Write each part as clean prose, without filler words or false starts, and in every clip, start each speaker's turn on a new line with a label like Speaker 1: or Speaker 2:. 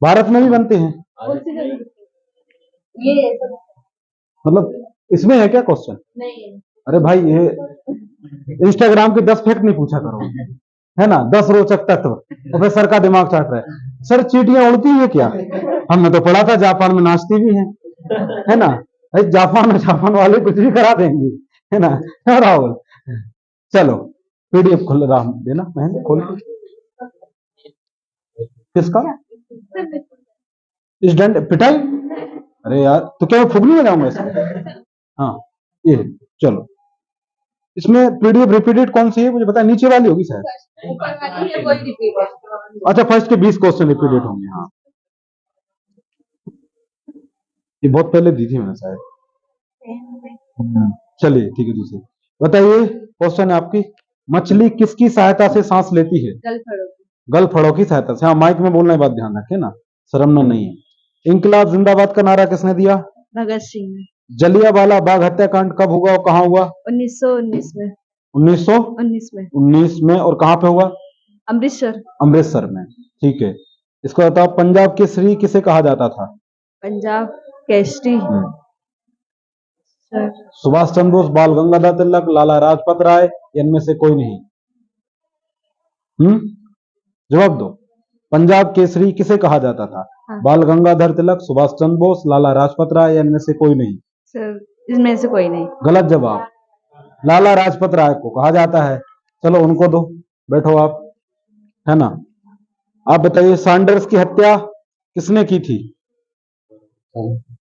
Speaker 1: भारत में भी बनते हैं?
Speaker 2: ये
Speaker 1: मतलब इसमें है क्या क्वेश्चन?
Speaker 2: नहीं
Speaker 1: अरे भाई, ये इंस्टाग्राम के 10 फैक्ट नहीं पूछा करो, है ना? 10 रोचक तत्व, प्रोफेसर का दिमाग चाट रहा है। सर चींटियां उड़ती है क्या? हमने तो पढ़ा था जापान में नाचती भी है ना? भाई जापान वाले कुछ भी करा देंगे, है ना? हाँ, राहुल, चलो पीडीएफ खोल रहा हूं, देना मैं खोल के। किसका स्टूडेंट पिटाई? अरे यार, तो क्या मैं फुगली में जाऊंगा इसमें? हाँ, ये चलो, इसमें पीडीएफ रिपीटेड कौन सी है मुझे बता, नीचे वाली होगी शायद।
Speaker 2: ऊपर वाली है वही रिपीट है।
Speaker 1: अच्छा, फर्स्ट के 20 क्वेश्चन रिपीटेड होंगे, हाँ। ये बहुत पहले दी थी मैंने शायद। चलिए ठीक है, दूसरी बताइए। क्वेश्चन है आपकी, मछली किसकी सहायता से सांस लेती है? गलफड़ों की सहायता से। हाँ, माइक में बोलने की बात ध्यान रखे ना, शर्म नहीं है। इंकलाब जिंदाबाद का नारा किसने दिया?
Speaker 2: भगत सिंह ने।
Speaker 1: जलियांवाला बाग हत्याकांड कब हुआ और कहाँ हुआ?
Speaker 2: 1919 में।
Speaker 1: 1919
Speaker 2: में।
Speaker 1: 19 में, और कहाँ पे हुआ?
Speaker 2: अमृतसर।
Speaker 1: अमृतसर में, ठीक है। इसको बताओ, पंजाब केसरी किसे कहा जाता था?
Speaker 2: पंजाब केसरी
Speaker 1: सुभाष चंद्र बोस, बाल गंगाधर तिलक, लाला लाजपत राय, इनमें से कोई नहीं? जवाब दो। पंजाब केसरी किसे कहा जाता था?
Speaker 2: हाँ।
Speaker 1: बाल गंगाधर तिलक, सुभाष चंद्र बोस, लाला लाजपत राय, इनमें से कोई नहीं?
Speaker 2: सर इसमें से कोई नहीं।
Speaker 1: गलत जवाब, लाला लाजपत राय को कहा जाता है। चलो उनको दो, बैठो आप, है ना? आप बताइए, सैंडर्स की हत्या किसने की थी?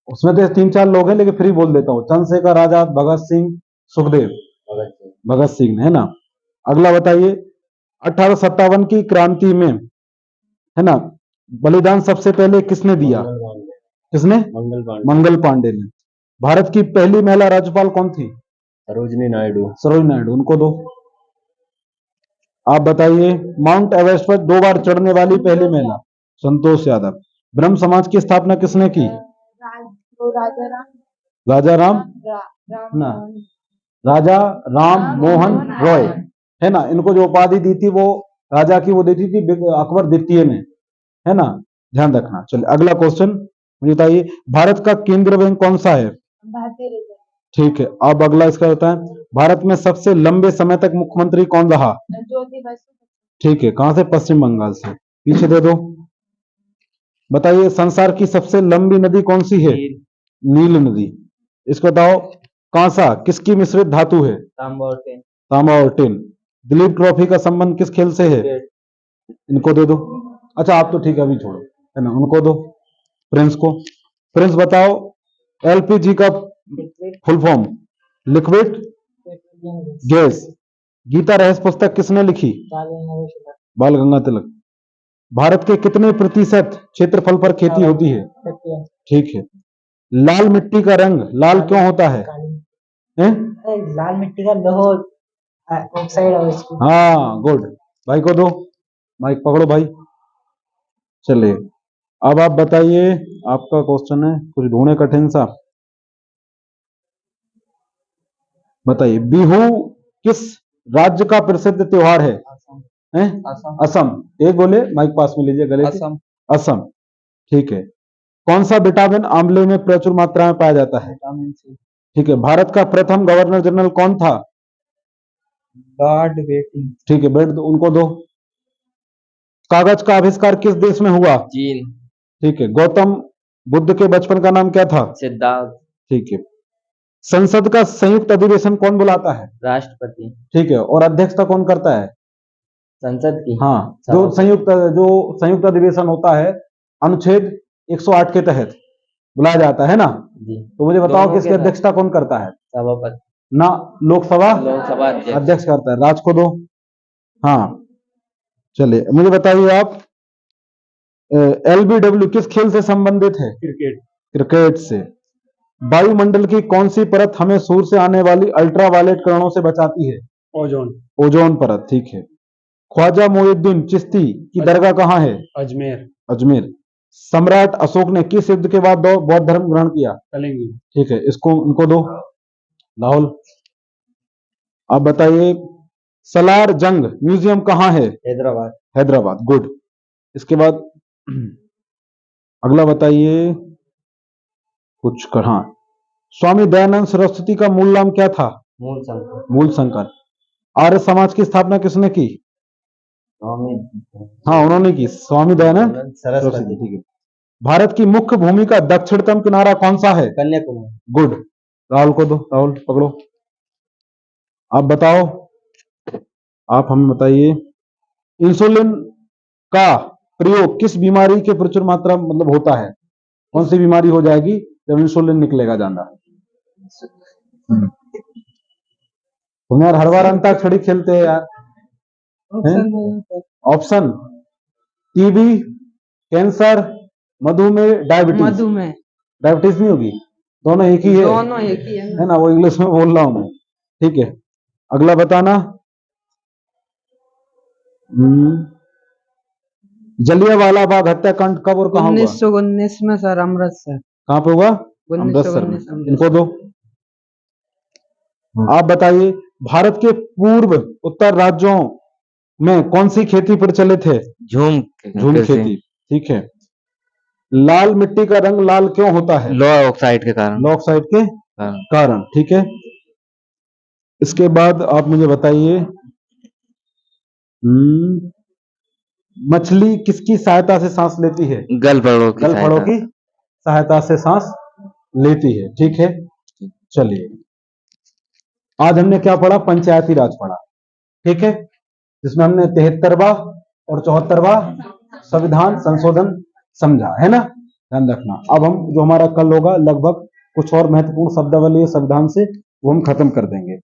Speaker 1: उसमें तो 3-4 लोग हैं, लेकिन फ्री बोल देता हूँ। चंद्रशेखर आजाद, भगत सिंह, सुखदेव। भगत सिंह ने, है ना? अगला बताइए, 1857 की क्रांति में, है ना, बलिदान सबसे पहले किसने दिया? किसने? मंगल पांडे ने। भारत की पहली महिला राज्यपाल कौन थी?
Speaker 3: सरोजिनी नायडू।
Speaker 1: सरोजिनी नायडू, उनको दो। आप बताइए, माउंट एवरेस्ट पर 2 बार चढ़ने वाली पहली महिला? संतोष यादव। ब्रह्म समाज की स्थापना किसने की? राजा राम ना, राजा राम मोहन रॉय, है ना? इनको जो उपाधि दी थी वो राजा की वो दी थी अकबर द्वितीय ने, है ना? ध्यान रखना। चलिए अगला क्वेश्चन मुझे बताइए, भारत का केंद्रीय बैंक कौन सा है?
Speaker 2: भारतीय रिजर्व।
Speaker 1: ठीक है, अब अगला इसका होता है, भारत में सबसे लंबे समय तक मुख्यमंत्री कौन रहा?
Speaker 2: ज्योति बसु।
Speaker 1: ठीक है, कहां से? पश्चिम बंगाल से। पीछे दे दो। बताइए, संसार की सबसे लंबी नदी कौन सी है? नील नदी। इसको बताओ, कांसा किसकी मिश्रित धातु है?
Speaker 3: तांबा और टिन।
Speaker 1: तांबा और टिन। दिलीप ट्रॉफी का संबंध किस खेल से है? इनको दे दो। अच्छा, आप तो ठीक है, अभी छोड़ो, है ना? उनको दो, प्रिंस को। प्रिंस बताओ, एलपीजी का full form? Liquid gas. Gita Rahasya पुस्तक किसने लिखी? बाल गंगाधर तिलक। भारत के कितने प्रतिशत क्षेत्रफल पर खेती होती है? ठीक है। लाल मिट्टी का रंग लाल क्यों होता है? हैं?
Speaker 4: लाल मिट्टी का लोहा ऑक्साइड है उसकी।
Speaker 1: हाँ, गुड। भाई को दो, माइक पकड़ो भाई। चलिए, अब आप बताइए, आपका क्वेश्चन है कुछ ढूंढे कठिन सा। बताइए, बिहू किस राज्य का प्रसिद्ध त्योहार है? हैं? असम। एक बोले, माइक पास में लीजिए गले से। असम, ठीक है। कौन सा विटामिन आंवले में प्रचुर मात्रा में पाया जाता है?
Speaker 4: Vitamin C.
Speaker 1: ठीक है। भारत का प्रथम गवर्नर जनरल कौन था?
Speaker 4: Lord Bentinck.
Speaker 1: ठीक है, बैठ दो, उनको दो। कागज का आविष्कार किस देश में हुआ?
Speaker 3: चीन।
Speaker 1: ठीक है। गौतम बुद्ध के बचपन का नाम क्या था?
Speaker 3: सिद्धार्थ।
Speaker 1: ठीक है। संसद का संयुक्त अधिवेशन कौन बुलाता है?
Speaker 3: राष्ट्रपति।
Speaker 1: ठीक है। और अध्यक्षता कौन करता है?
Speaker 3: संसद की।
Speaker 1: हाँ, जो संयुक्त अधिवेशन होता है अनुच्छेद 108 के तहत बुलाया जाता है ना?
Speaker 3: जी।
Speaker 1: तो मुझे बताओ किसकी अध्यक्षता कौन करता है?
Speaker 3: सभापति
Speaker 1: ना, लोकसभा
Speaker 3: लोकसभा
Speaker 1: अध्यक्ष करता है। राज को दो। हाँ, चलिए मुझे बताइए आप, एलबीडब्ल्यू किस खेल से संबंधित है?
Speaker 3: क्रिकेट।
Speaker 1: क्रिकेट से। वायुमंडल की कौन सी परत हमें सूर्य से आने वाली अल्ट्रावायलेट किरणों से बचाती है?
Speaker 3: ओजोन।
Speaker 1: ओजोन परत, ठीक है। ख्वाजा मोइनुद्दीन चिश्ती की दरगाह कहाँ है?
Speaker 3: अजमेर।
Speaker 1: अजमेर। सम्राट अशोक ने किस युद्ध के बाद बौद्ध धर्म ग्रहण किया?
Speaker 3: कलिंग।
Speaker 1: ठीक है, इसको उनको दो। राहुल, आप बताइए, सलार जंग म्यूजियम कहाँ है?
Speaker 3: हैदराबाद।
Speaker 1: हैदराबाद, गुड। इसके बाद अगला बताइए कुछ कर, हाँ, स्वामी दयानंद सरस्वती का मूल नाम क्या था?
Speaker 3: मूल शंकर।
Speaker 1: मूल शंकर। आर्य समाज की स्थापना किसने की?
Speaker 3: स्वामी
Speaker 1: हाँ, उन्होंने की, स्वामी दयानंद सरस्वती।
Speaker 3: सरस्वती।
Speaker 1: ठीक है। भारत की मुख्य भूमि का दक्षिणतम किनारा कौन सा है?
Speaker 3: कन्याकुमारी।
Speaker 1: गुड। राहुल को दो, राहुल पकड़ो। आप बताओ, आप हमें बताइए, इंसुलिन का प्रयोग किस बीमारी के प्रचुर मात्रा मतलब होता है? कौन सी बीमारी हो जाएगी जब इंसुलिन निकलेगा ज्यादा? तुम यार हर बार अंताक्षरी खेलते हैं यार। ऑप्शन: टीबी, कैंसर, मधुमेह, डायबिटीज।
Speaker 2: मधुमेह।
Speaker 1: डायबिटीज नहीं होगी, दोनों एक ही है।
Speaker 2: दोनों एक ही
Speaker 1: है ना, वो इंग्लिश में बोल रहा हूं मैं। ठीक है, अगला बताना। जलियांवाला बाग हत्याकांड कब और कहां हुआ?
Speaker 2: 1919 में सर, अमृतसर।
Speaker 1: कहां पे हुआ? अमृतसर में।
Speaker 2: 1919
Speaker 1: इनको दो। आप बताइए, भारत के पूर्व उत्तर राज्यों में कौन सी खेती प्रचलित है?
Speaker 3: झूम
Speaker 1: झूम खेती। ठीक है। लाल मिट्टी का रंग लाल क्यों होता है?
Speaker 3: लो ऑक्साइड के कारण।
Speaker 1: लो ऑक्साइड के कारण। ठीक है। इसके बाद आप मुझे बताइए, मछली किसकी सहायता से सांस लेती है?
Speaker 3: गलफड़ों की
Speaker 1: गलफड़ों की सहायता से सांस लेती है। ठीक है, चलिए, आज हमने क्या पढ़ा? पंचायती राज पढ़ा। ठीक है, जिसमें हमने 73वां और 74वां संविधान संशोधन समझा, है ना? ध्यान रखना। अब हम जो हमारा कल होगा लगभग कुछ और महत्वपूर्ण शब्दावली संविधान से वो हम खत्म कर देंगे।